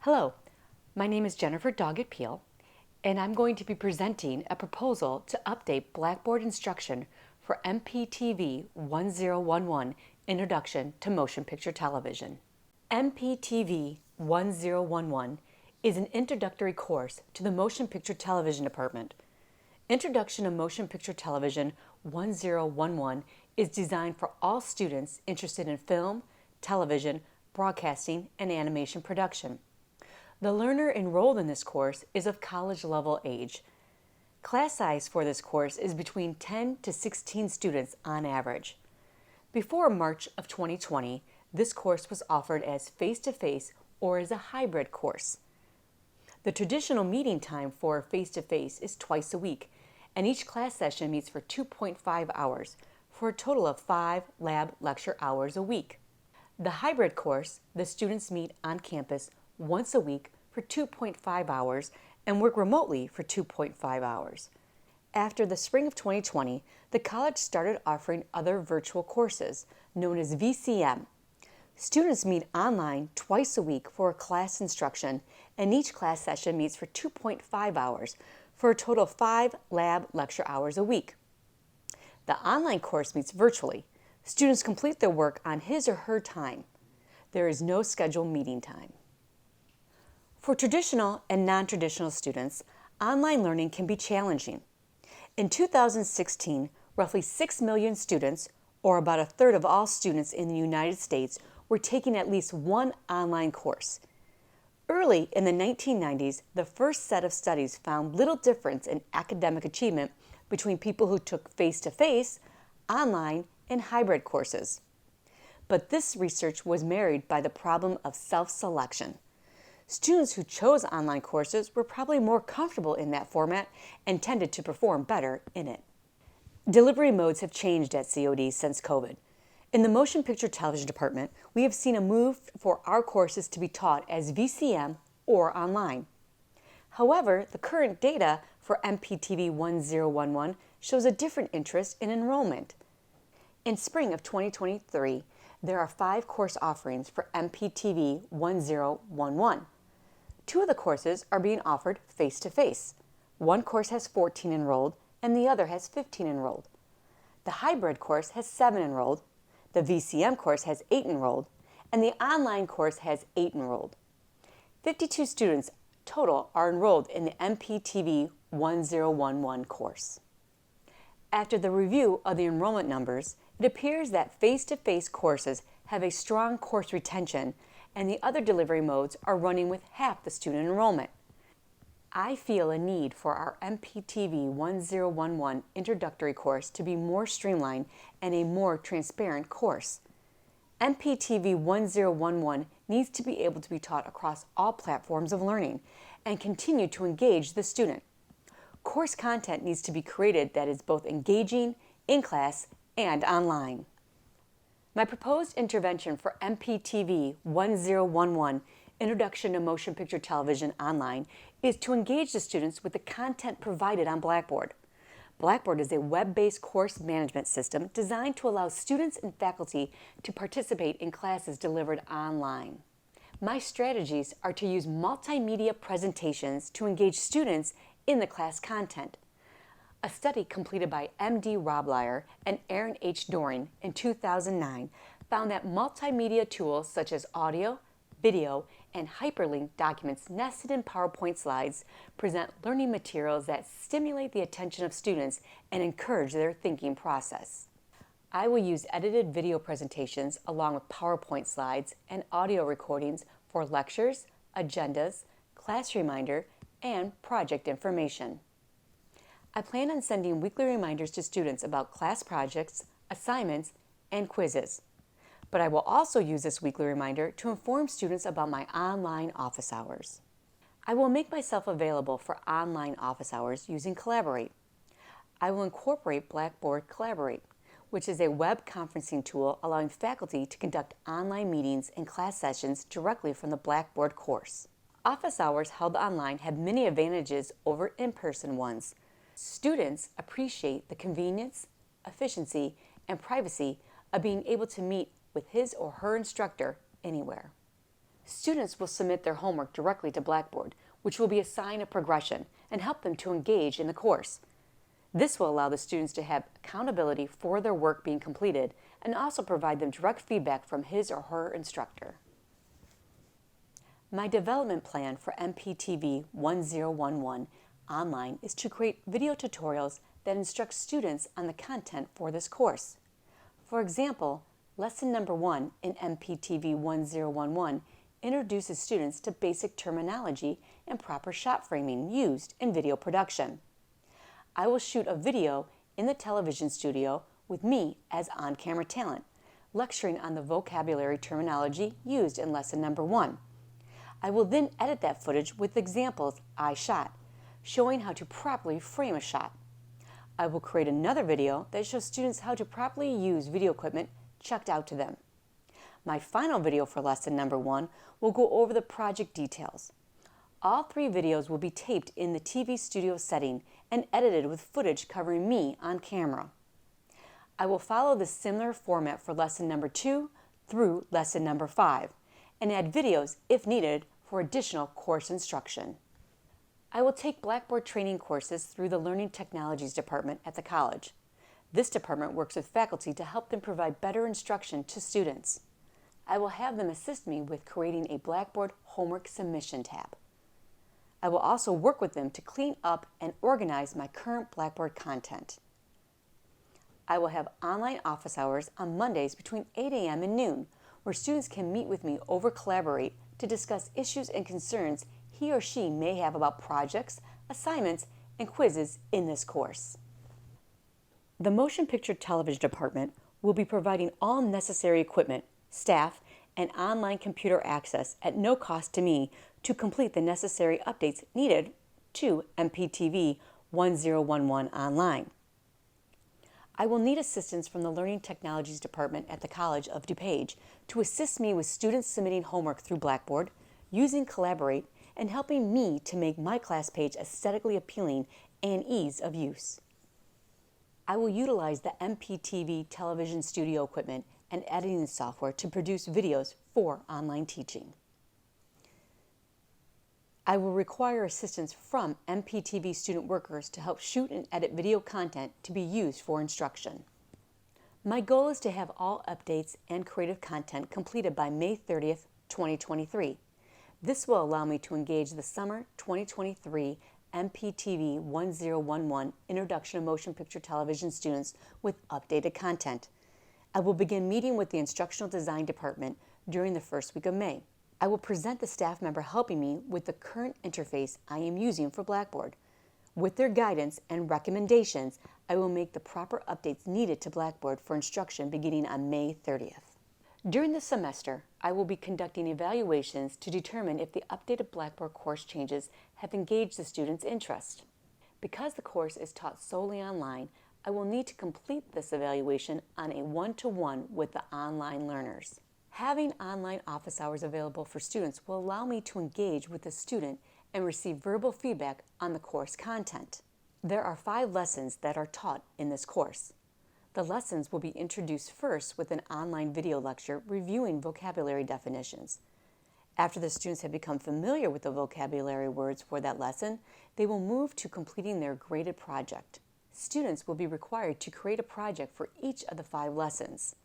Hello, my name is Jennifer Doggett Peel, and I'm going to be presenting a proposal to update Blackboard instruction for MPTV 1011 Introduction to Motion Picture Television. MPTV 1011 is an introductory course to the Motion Picture Television Department. Introduction to Motion Picture Television 1011 is designed for all students interested in film, television, broadcasting, and animation production. The learner enrolled in this course is of college-level age. Class size for this course is between 10 to 16 students on average. Before March of 2020, this course was offered as face-to-face or as a hybrid course. The traditional meeting time for face-to-face is twice a week, and each class session meets for 2.5 hours, for a total of 5 lab lecture hours a week. The hybrid course, the students meet on campus once a week for 2.5 hours and work remotely for 2.5 hours. After the spring of 2020, the college started offering other virtual courses, known as VCM. Students meet online twice a week for class instruction, and each class session meets for 2.5 hours, for a total of 5 lab lecture hours a week. The online course meets virtually. Students complete their work on his or her time. There is no scheduled meeting time. For traditional and non-traditional students, online learning can be challenging. In 2016, roughly 6 million students, or about a third of all students in the United States, were taking at least one online course. Early in the 1990s, the first set of studies found little difference in academic achievement between people who took face-to-face, online, and hybrid courses. But this research was marred by the problem of self-selection. Students who chose online courses were probably more comfortable in that format and tended to perform better in it. Delivery modes have changed at COD since COVID. In the Motion Picture Television Department, we have seen a move for our courses to be taught as VCM or online. However, the current data for MPTV 1011 shows a different interest in enrollment. In spring of 2023, there are 5 course offerings for MPTV 1011. 2 of the courses are being offered face-to-face. One course has 14 enrolled and the other has 15 enrolled. The hybrid course has 7 enrolled, the VCM course has 8 enrolled, and the online course has 8 enrolled. 52 students total are enrolled in the MPTV 1011 course. After the review of the enrollment numbers, it appears that face-to-face courses have a strong course retention, and the other delivery modes are running with half the student enrollment. I feel a need for our MPTV 1011 introductory course to be more streamlined and a more transparent course. MPTV 1011 needs to be able to be taught across all platforms of learning and continue to engage the student. Course content needs to be created that is both engaging, in class, and online. My proposed intervention for MPTV 1011, Introduction to Motion Picture Television Online, is to engage the students with the content provided on Blackboard. Blackboard is a web-based course management system designed to allow students and faculty to participate in classes delivered online. My strategies are to use multimedia presentations to engage students in the class content. A study completed by M.D. Roblyer and Aaron H. Doring in 2009 found that multimedia tools such as audio, video, and hyperlink documents nested in PowerPoint slides present learning materials that stimulate the attention of students and encourage their thinking process. I will use edited video presentations along with PowerPoint slides and audio recordings for lectures, agendas, class reminder, and project information. I plan on sending weekly reminders to students about class projects, assignments, and quizzes. But I will also use this weekly reminder to inform students about my online office hours. I will make myself available for online office hours using Collaborate. I will incorporate Blackboard Collaborate, which is a web conferencing tool allowing faculty to conduct online meetings and class sessions directly from the Blackboard course. Office hours held online have many advantages over in-person ones. Students appreciate the convenience, efficiency, and privacy of being able to meet with his or her instructor anywhere. Students will submit their homework directly to Blackboard, which will be a sign of progression and help them to engage in the course. This will allow the students to have accountability for their work being completed and also provide them direct feedback from his or her instructor. My development plan for MPTV 1011 online is to create video tutorials that instruct students on the content for this course. For example, lesson number 1 in MPTV 1011 introduces students to basic terminology and proper shot framing used in video production. I will shoot a video in the television studio with me as on-camera talent, lecturing on the vocabulary terminology used in lesson number 1. I will then edit that footage with examples I shot, showing how to properly frame a shot. I will create another video that shows students how to properly use video equipment checked out to them. My final video for lesson number 1 will go over the project details. All 3 videos will be taped in the TV studio setting and edited with footage covering me on camera. I will follow the similar format for lesson number 2 through lesson number 5 and add videos if needed for additional course instruction. I will take Blackboard training courses through the Learning Technologies department at the college. This department works with faculty to help them provide better instruction to students. I will have them assist me with creating a Blackboard homework submission tab. I will also work with them to clean up and organize my current Blackboard content. I will have online office hours on Mondays between 8 a.m. and noon, where students can meet with me over Collaborate to discuss issues and concerns he or she may have about projects, assignments, and quizzes in this course. The Motion Picture Television Department will be providing all necessary equipment, staff, and online computer access at no cost to me to complete the necessary updates needed to MPTV 1011 online. I will need assistance from the Learning Technologies Department at the College of DuPage to assist me with students submitting homework through Blackboard, using Collaborate, and helping me to make my class page aesthetically appealing and ease of use. I will utilize the MPTV television studio equipment and editing software to produce videos for online teaching. I will require assistance from MPTV student workers to help shoot and edit video content to be used for instruction. My goal is to have all updates and creative content completed by May 30th, 2023. This will allow me to engage the summer 2023 MPTV 1011 Introduction to Motion Picture Television students with updated content. I will begin meeting with the Instructional Design Department during the first week of May. I will present the staff member helping me with the current interface I am using for Blackboard. With their guidance and recommendations, I will make the proper updates needed to Blackboard for instruction beginning on May 30th. During the semester, I will be conducting evaluations to determine if the updated Blackboard course changes have engaged the students' interest. Because the course is taught solely online, I will need to complete this evaluation on a one-to-one with the online learners. Having online office hours available for students will allow me to engage with the student and receive verbal feedback on the course content. There are 5 lessons that are taught in this course. The lessons will be introduced first with an online video lecture reviewing vocabulary definitions. After the students have become familiar with the vocabulary words for that lesson, they will move to completing their graded project. Students will be required to create a project for each of the 5 lessons.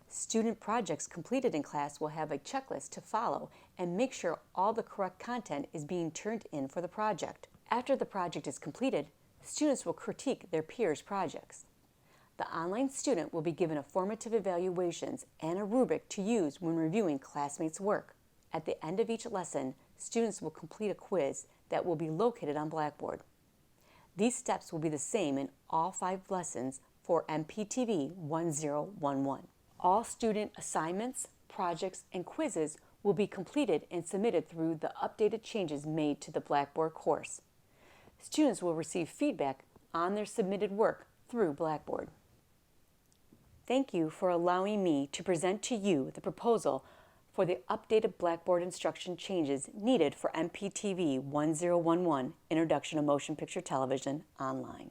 Student projects completed in class will have a checklist to follow and make sure all the correct content is being turned in for the project. After the project is completed, students will critique their peers' projects. The online student will be given a formative evaluations and a rubric to use when reviewing classmates' work. At the end of each lesson, students will complete a quiz that will be located on Blackboard. These steps will be the same in all 5 lessons for MPTV 1011. All student assignments, projects, and quizzes will be completed and submitted through the updated changes made to the Blackboard course. Students will receive feedback on their submitted work through Blackboard. Thank you for allowing me to present to you the proposal for the updated Blackboard instruction changes needed for MPTV 1011 Introduction to Motion Picture Television online.